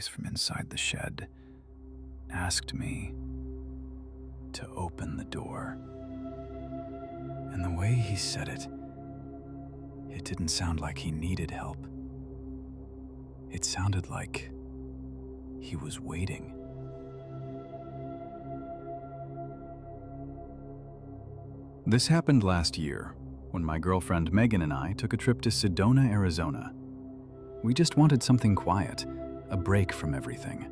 voice from inside the shed asked me to open the door. And the way he said it didn't sound like he needed help. It sounded like he was waiting. This happened last year when my girlfriend Megan and I took a trip to Sedona, Arizona. We just wanted something quiet, a break from everything.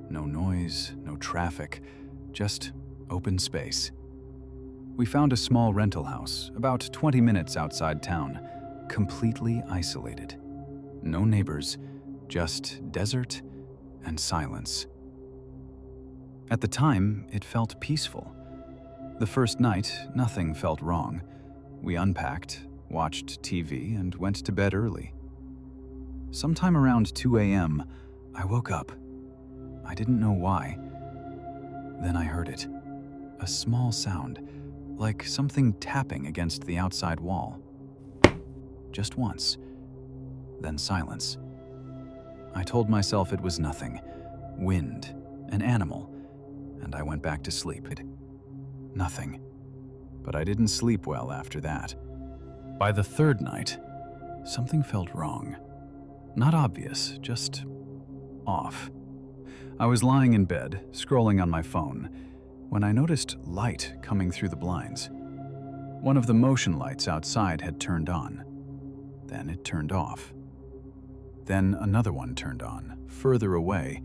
No noise, no traffic, just open space. We found a small rental house about 20 minutes outside town, completely isolated. No neighbors, just desert and silence. At the time, it felt peaceful. The first night, nothing felt wrong. We unpacked, watched TV, and went to bed early. Sometime around 2 a.m., I woke up. I didn't know why. Then I heard it. A small sound, like something tapping against the outside wall. Just once. Then silence. I told myself it was nothing. Wind, an animal, and I went back to sleep. Nothing. But I didn't sleep well after that. By the third night, something felt wrong. Not obvious, just off. I was lying in bed, scrolling on my phone, when I noticed light coming through the blinds. One of the motion lights outside had turned on. Then it turned off. Then another one turned on, further away,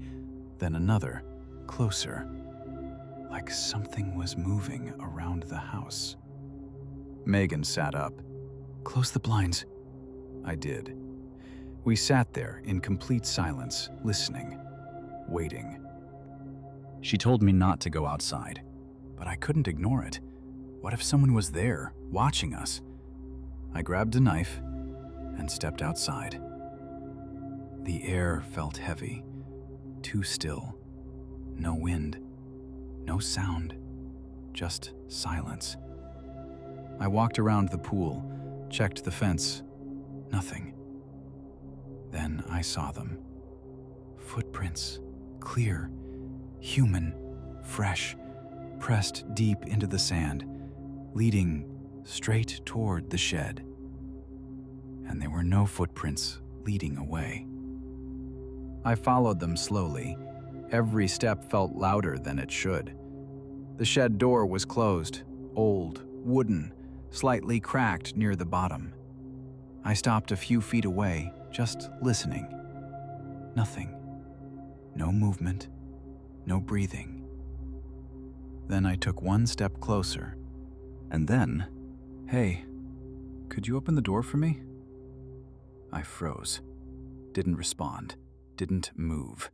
then another, closer. Like something was moving around the house. Megan sat up. "Close the blinds." I did. We sat there in complete silence, listening, waiting. She told me not to go outside, but I couldn't ignore it. What if someone was there, watching us? I grabbed a knife and stepped outside. The air felt heavy, too still. No wind, no sound, just silence. I walked around the pool, checked the fence. Nothing. Then I saw them. Footprints, clear, human, fresh, pressed deep into the sand, leading straight toward the shed. And there were no footprints leading away. I followed them slowly. Every step felt louder than it should. The shed door was closed, old, wooden, slightly cracked near the bottom. I stopped a few feet away, just listening. Nothing. No movement, no breathing. Then I took one step closer. And then, "Hey, could you open the door for me?" I froze. Didn't respond. Didn't move.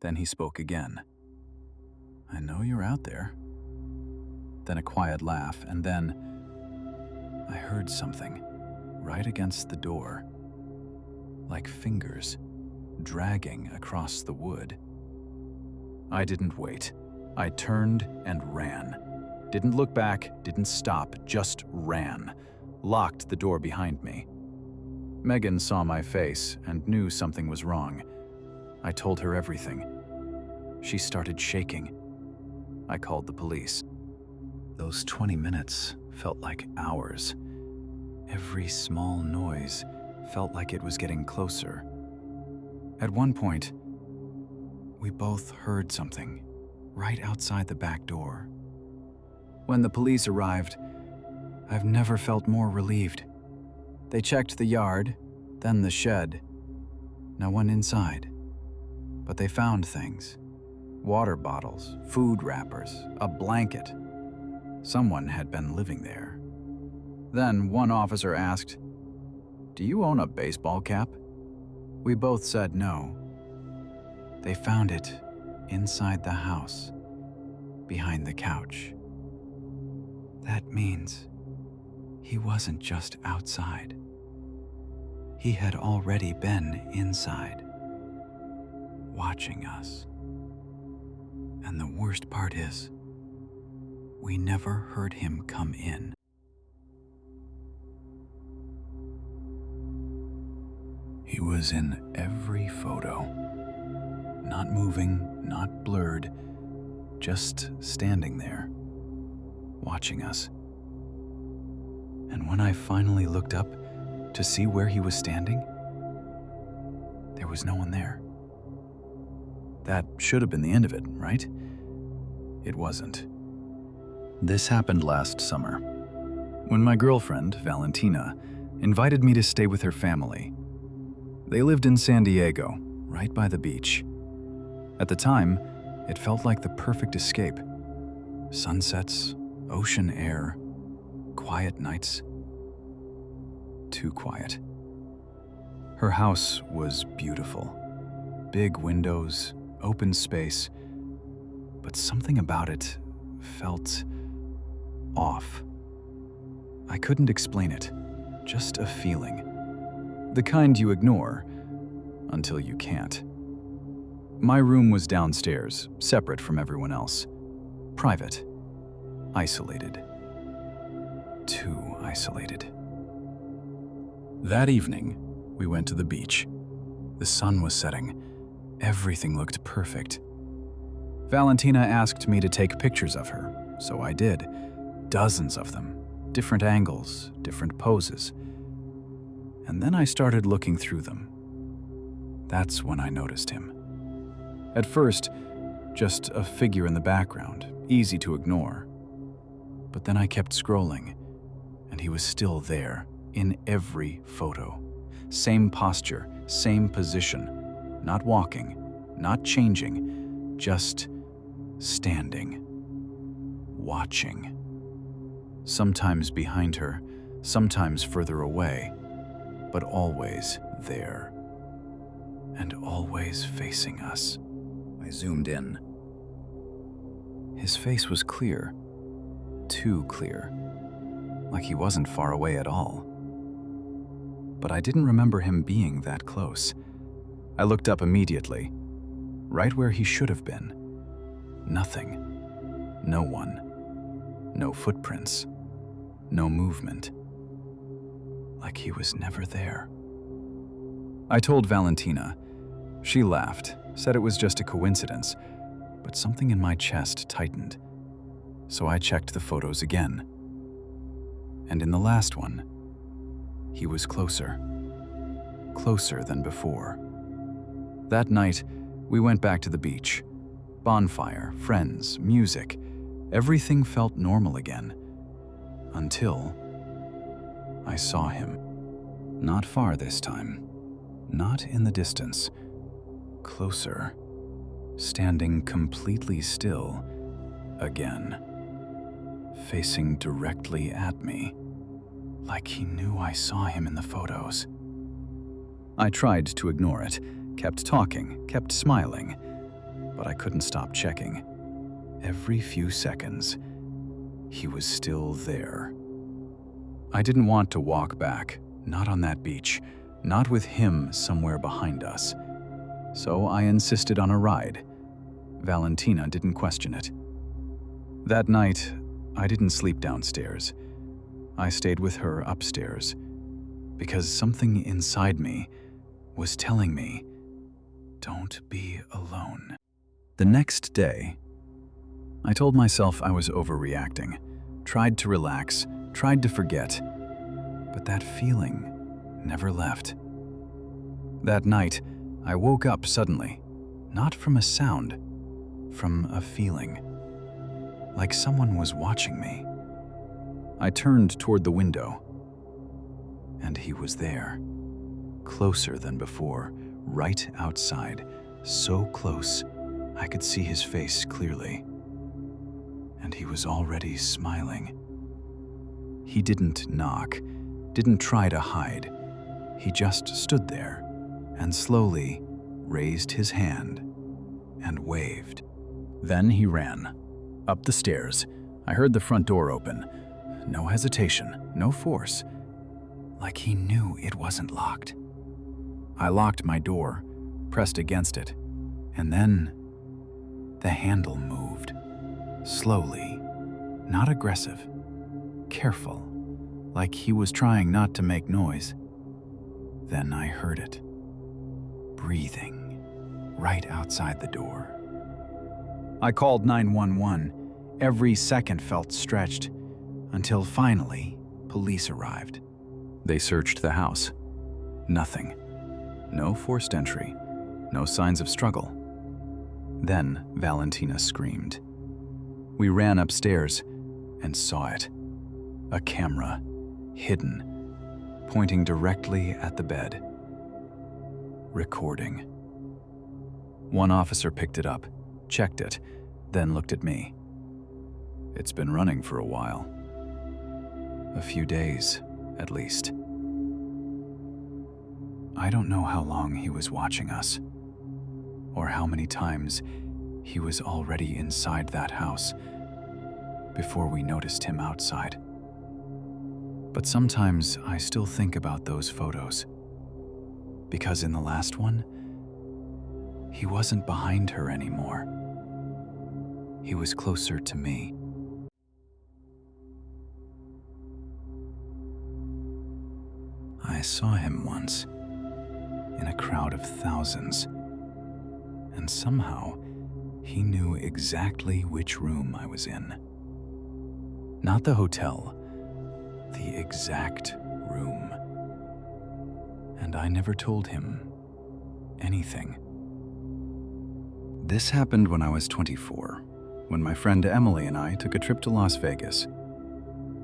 Then he spoke again. "I know you're out there." Then a quiet laugh, and then I heard something right against the door, like fingers dragging across the wood. I didn't wait. I turned and ran. Didn't look back, didn't stop, just ran. Locked the door behind me. Megan saw my face and knew something was wrong. I told her everything. She started shaking. I called the police. Those 20 minutes felt like hours. Every small noise felt like it was getting closer. At one point, we both heard something right outside the back door. When the police arrived, I've never felt more relieved. They checked the yard, then the shed. No one inside. But they found things. Water bottles, food wrappers, a blanket. Someone had been living there. Then one officer asked, "Do you own a baseball cap?" We both said no. They found it inside the house, behind the couch. That means he wasn't just outside. He had already been inside, watching us. And the worst part is, we never heard him come in. He was in every photo, not moving, not blurred, just standing there, watching us. And when I finally looked up to see where he was standing, there was no one there. That should have been the end of it, right? It wasn't. This happened last summer, when my girlfriend, Valentina, invited me to stay with her family. They lived in San Diego, right by the beach. At the time, it felt like the perfect escape. Sunsets, ocean air, quiet nights. Too quiet. Her house was beautiful. Big windows, open space, but something about it felt off. I couldn't explain it, just a feeling. The kind you ignore until you can't. My room was downstairs, separate from everyone else. Private. Isolated. Too isolated. That evening, we went to the beach. The sun was setting. Everything looked perfect. Valentina asked me to take pictures of her, so I did. Dozens of them. Different angles, different poses. And then I started looking through them. That's when I noticed him. At first, just a figure in the background, easy to ignore. But then I kept scrolling, and he was still there, in every photo. Same posture, same position. Not walking, not changing, just standing. Watching. Sometimes behind her, sometimes further away, but always there. And always facing us. I zoomed in. His face was clear. Too clear. Like he wasn't far away at all. But I didn't remember him being that close. I looked up immediately, right where he should have been. Nothing. No one. No footprints. No movement. Like he was never there. I told Valentina. She laughed, said it was just a coincidence, but something in my chest tightened. So I checked the photos again. And in the last one, he was closer. Closer than before. That night, we went back to the beach. Bonfire, friends, music. Everything felt normal again. Until I saw him. Not far this time. Not in the distance. Closer. Standing completely still. Again. Facing directly at me. Like he knew I saw him in the photos. I tried to ignore it, kept talking, kept smiling, but I couldn't stop checking. Every few seconds, he was still there. I didn't want to walk back, not on that beach, not with him somewhere behind us. So I insisted on a ride. Valentina didn't question it. That night, I didn't sleep downstairs. I stayed with her upstairs, because something inside me was telling me, don't be alone. The next day, I told myself I was overreacting, tried to relax, tried to forget, but that feeling never left. That night, I woke up suddenly, not from a sound, from a feeling, like someone was watching me. I turned toward the window, and he was there, closer than before, right outside, so close I could see his face clearly. And he was already smiling. He didn't knock, didn't try to hide. He just stood there and slowly raised his hand and waved. Then he ran. Up the stairs, I heard the front door open. No hesitation, no force. Like he knew it wasn't locked. I locked my door, pressed against it, and then the handle moved. Slowly, not aggressive, careful, like he was trying not to make noise. Then I heard it. Breathing. right outside the door. I called 911. Every second felt stretched, until finally, police arrived. They searched the house. Nothing. No forced entry. No signs of struggle. Then Valentina screamed. We ran upstairs and saw it. A camera, hidden, pointing directly at the bed. Recording. One officer picked it up, checked it, then looked at me. It's been running for a while. A few days, at least. I don't know how long he was watching us, or how many times he was already inside that house before we noticed him outside. But sometimes I still think about those photos, because in the last one, he wasn't behind her anymore. He was closer to me. I saw him once, in a crowd of thousands, and somehow he knew exactly which room I was in. Not the hotel, the exact room. And I never told him anything. This happened when I was 24, when my friend Emily and I took a trip to Las Vegas.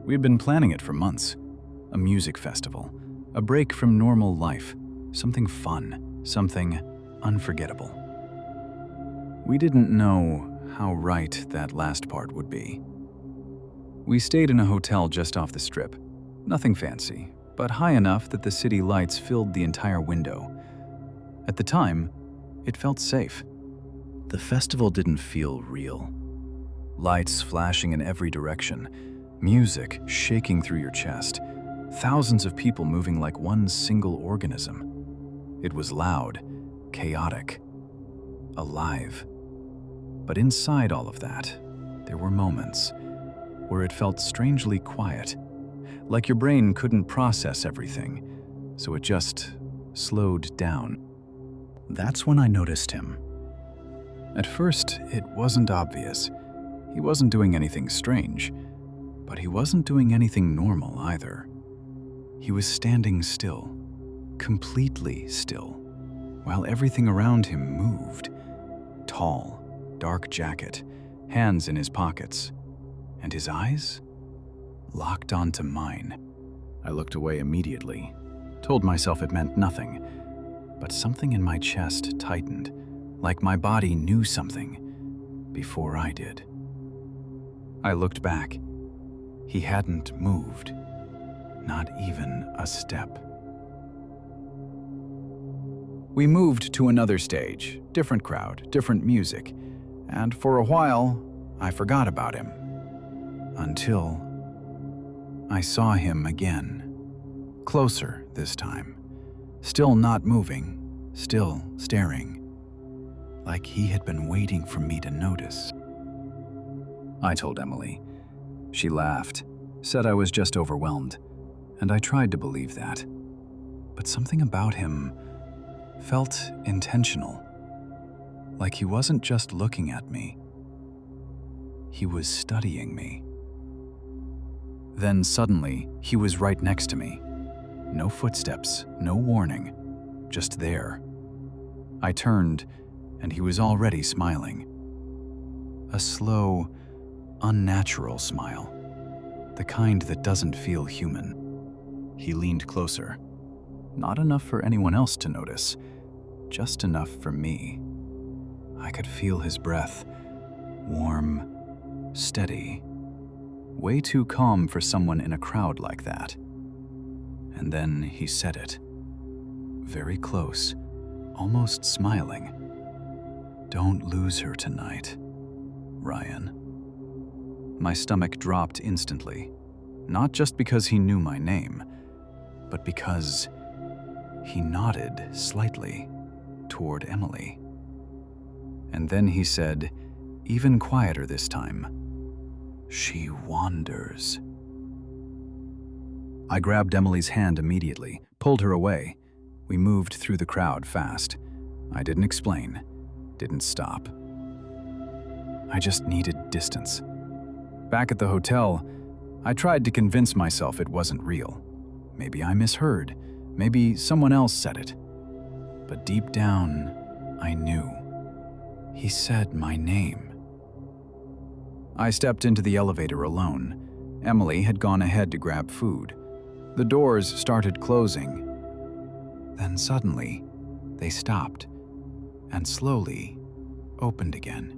We had been planning it for months. A music festival, a break from normal life, something fun, something unforgettable. We didn't know how right that last part would be. We stayed in a hotel just off the strip. Nothing fancy, but high enough that the city lights filled the entire window. At the time, it felt safe. The festival didn't feel real. Lights flashing in every direction, music shaking through your chest, thousands of people moving like one single organism. It was loud, chaotic, alive. But inside all of that, there were moments where it felt strangely quiet, like your brain couldn't process everything, so it just slowed down. That's when I noticed him. At first, it wasn't obvious. He wasn't doing anything strange, but he wasn't doing anything normal either. He was standing still, completely still, while everything around him moved. Tall, dark jacket, hands in his pockets, and his eyes locked onto mine. I looked away immediately, told myself it meant nothing, but something in my chest tightened, like my body knew something before I did. I looked back. He hadn't moved, not even a step. We moved to another stage, different crowd, different music, and for a while, I forgot about him. Until I saw him again. Closer this time. Still not moving, still staring. Like he had been waiting for me to notice. I told Emily. She laughed, said I was just overwhelmed, and I tried to believe that. But something about him felt intentional. Like he wasn't just looking at me. He was studying me. Then suddenly, he was right next to me. No footsteps, no warning, just there. I turned, and he was already smiling. A slow, unnatural smile. The kind that doesn't feel human. He leaned closer. Not enough for anyone else to notice, just enough for me. I could feel his breath, warm, steady, way too calm for someone in a crowd like that. And then he said it, very close, almost smiling. "Don't lose her tonight, Ryan." My stomach dropped instantly, not just because he knew my name, but because he nodded slightly toward Emily. And then he said, even quieter this time, "She wanders." I grabbed Emily's hand immediately, pulled her away. We moved through the crowd fast. I didn't explain, didn't stop. I just needed distance. Back at the hotel, I tried to convince myself it wasn't real. Maybe I misheard. Maybe someone else said it. But deep down, I knew. He said my name. I stepped into the elevator alone. Emily had gone ahead to grab food. The doors started closing. Then suddenly, they stopped and slowly opened again.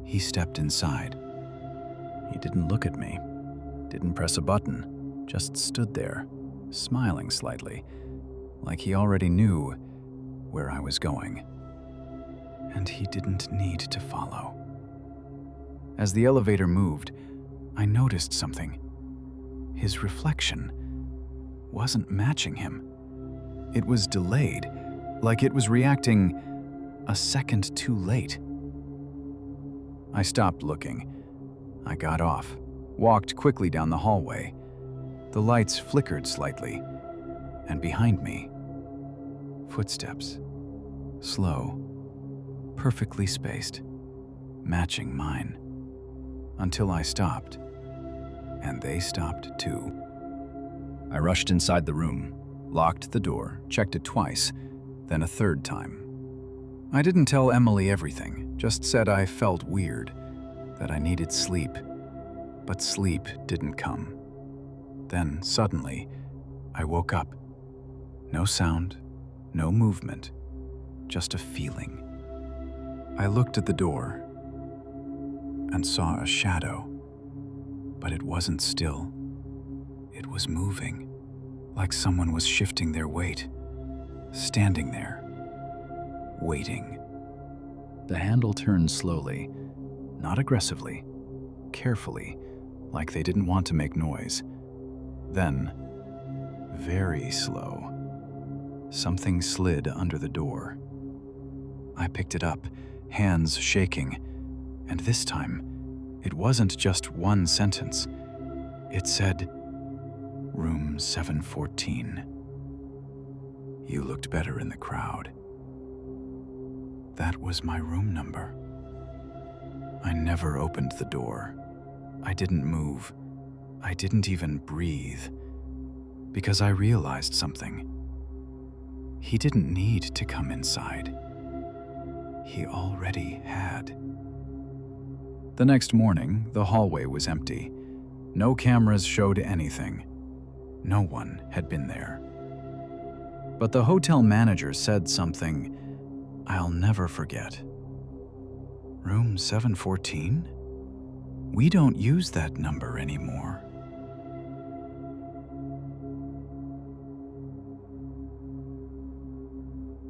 He stepped inside. He didn't look at me, didn't press a button, just stood there, smiling slightly, like he already knew where I was going. And he didn't need to follow. As the elevator moved, I noticed something. His reflection wasn't matching him. It was delayed, like it was reacting a second too late. I stopped looking. I got off, walked quickly down the hallway. The lights flickered slightly, and behind me, footsteps, slow, perfectly spaced, matching mine, until I stopped, and they stopped too. I rushed inside the room, locked the door, checked it twice, then a third time. I didn't tell Emily everything, just said I felt weird, that I needed sleep, but sleep didn't come. Then, suddenly, I woke up. No sound, no movement, just a feeling. I looked at the door and saw a shadow, but it wasn't still. It was moving, like someone was shifting their weight, standing there, waiting. The handle turned slowly, not aggressively, carefully, like they didn't want to make noise. Then, very slow, something slid under the door. I picked it up, hands shaking, and this time, it wasn't just one sentence. It said, "Room 714. You looked better in the crowd." That was my room number. I never opened the door. I didn't move. I didn't even breathe. Because I realized something. He didn't need to come inside. He already had. The next morning, the hallway was empty. No cameras showed anything. No one had been there. But the hotel manager said something I'll never forget. "Room 714? We don't use that number anymore."